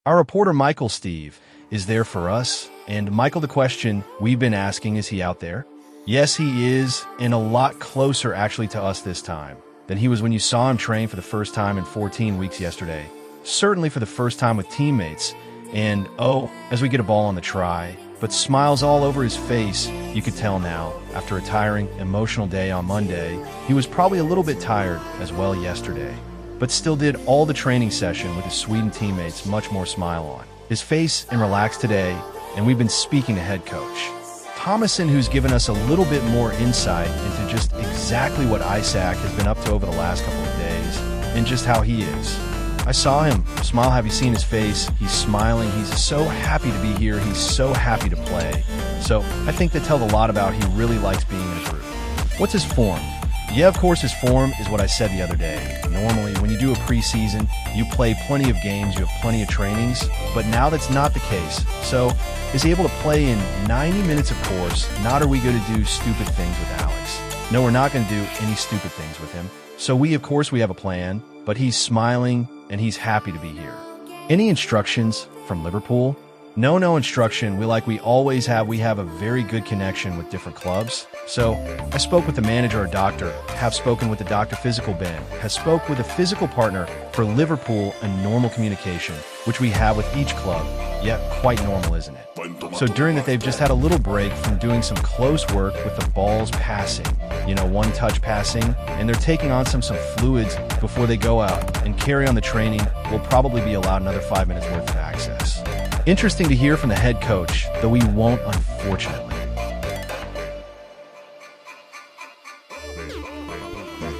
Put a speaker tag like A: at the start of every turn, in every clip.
A: Our reporter Michael Steve is there for us. And Michael, the question we've been asking, is he out there? Yes, he is, and a lot closer actually to us this time than he was when you saw him train for the first time in 14 weeks yesterday. Certainly for the first time with teammates. And as we get a ball on the try, but smiles all over his face, you could tell now. After a tiring, emotional day on Monday, he was probably a little bit tired as well yesterday, but still did all the training session with his Sweden teammates much more smile on his face and relaxed today. And we've been speaking to head coach Thomason, who's given us a little bit more insight into just exactly what Isak has been up to over the last couple of days and just how he is. I saw him smile. Have you seen his face? He's smiling. He's so happy to be here. He's so happy to play. So I think that tells a lot about he really likes being in a group. What's his form? Yeah, of course, his form is what I said the other day. Normally, when you do a preseason, you play plenty of games, you have plenty of trainings, but now that's not the case. So, is he able to play in 90 minutes, of course? Not are we going to do stupid things with Alex. No, we're not going to do any stupid things with him. So we have a plan, but he's smiling and he's happy to be here. Any instructions from Liverpool? No instruction. We always have. We have a very good connection with different clubs. So I spoke with the manager or doctor, have spoken with the doctor physical Ben, has spoke with a physical partner for Liverpool, and normal communication, which we have with each club. Yeah, quite normal, isn't it? So during that, they've just had a little break from doing some close work with the balls passing, one-touch passing, and they're taking on some fluids before they go out and carry on the training. Will probably be allowed another 5 minutes worth of access. Interesting to hear from the head coach, though we won't, unfortunately.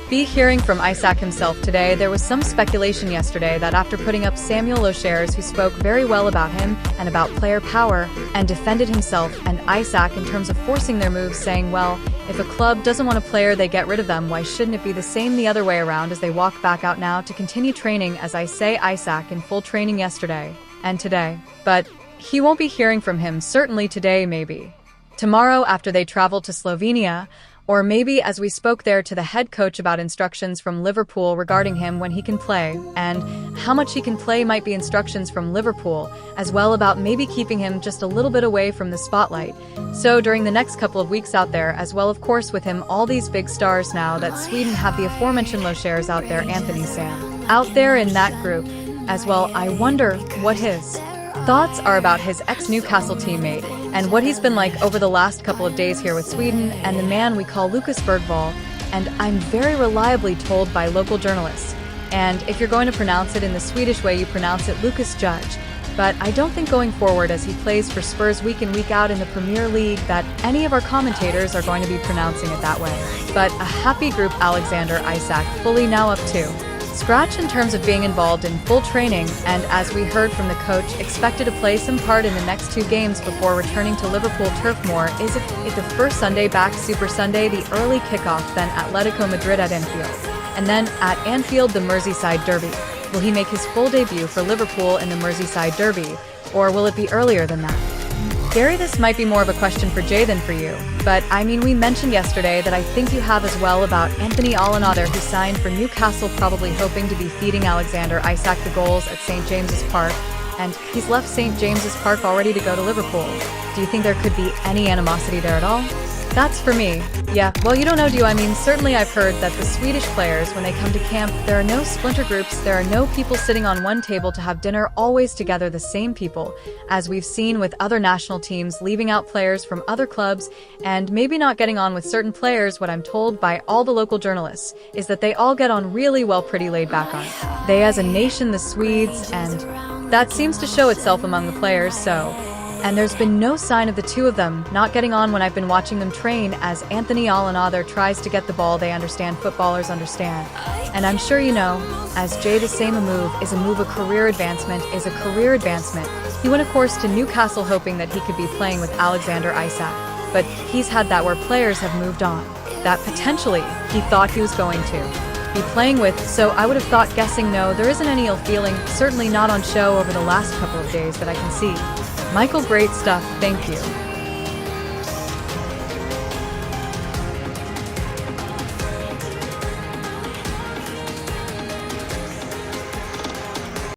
B: Be hearing from Isak himself today. There was some speculation yesterday that after putting up Samuel O'Shares, who spoke very well about him and about player power and defended himself and Isak in terms of forcing their moves, saying, well, if a club doesn't want a player, they get rid of them. Why shouldn't it be the same the other way around as they walk back out now to continue training? As I say, Isak in full training yesterday and today. But he won't be hearing from him, certainly today, maybe tomorrow after they travel to Slovenia, or maybe as we spoke there to the head coach about instructions from Liverpool regarding him when he can play, and how much he can play might be instructions from Liverpool, as well about maybe keeping him just a little bit away from the spotlight. So during the next couple of weeks out there, as well of course with him all these big stars now that Sweden have the aforementioned O'Shares out there, Anthony Sam, out there in that group as well. I wonder what his thoughts are about his ex-Newcastle teammate and what he's been like over the last couple of days here with Sweden and the man we call Lucas Bergvall, and I'm very reliably told by local journalists, and if you're going to pronounce it in the Swedish way, you pronounce it Lucas Judge. But I don't think going forward as he plays for Spurs week in week out in the Premier League that any of our commentators are going to be pronouncing it that way. But a happy group Alexander Isak fully now up to scratch in terms of being involved in full training, and as we heard from the coach, expected to play some part in the next 2 games before returning to Liverpool Turf Moor. Is it the first Sunday back, Super Sunday, the early kickoff, then Atletico Madrid at Anfield, and then at Anfield the Merseyside Derby? Will he make his full debut for Liverpool in the Merseyside Derby, or will it be earlier than that? Gary, this might be more of a question for Jay than for you, but I mean, we mentioned yesterday that I think you have as well about Anthony Isak, who signed for Newcastle, probably hoping to be feeding Alexander Isak the goals at St. James's Park, and he's left St. James's Park already to go to Liverpool. Do you think there could be any animosity there at all? That's for me. Yeah, well, you don't know, do you? I mean, certainly I've heard that the Swedish players, when they come to camp, there are no splinter groups, there are no people sitting on one table to have dinner, always together, the same people, as we've seen with other national teams leaving out players from other clubs and maybe not getting on with certain players. What I'm told by all the local journalists is that they all get on really well, pretty laid back on. They as a nation, the Swedes, and that seems to show itself among the players, so. And there's been no sign of the two of them not getting on when I've been watching them train, as Anthony Isak tries to get the ball. They understand, footballers understand. And I'm sure you know, as Jay, the same, a move, a career advancement is a career advancement. He went, of course, to Newcastle hoping that he could be playing with Alexander Isak. But he's had that where players have moved on, that potentially he thought he was going to be playing with, so I would have thought, guessing no, there isn't any ill feeling, certainly not on show over the last couple of days that I can see. Michael, great stuff, thank you.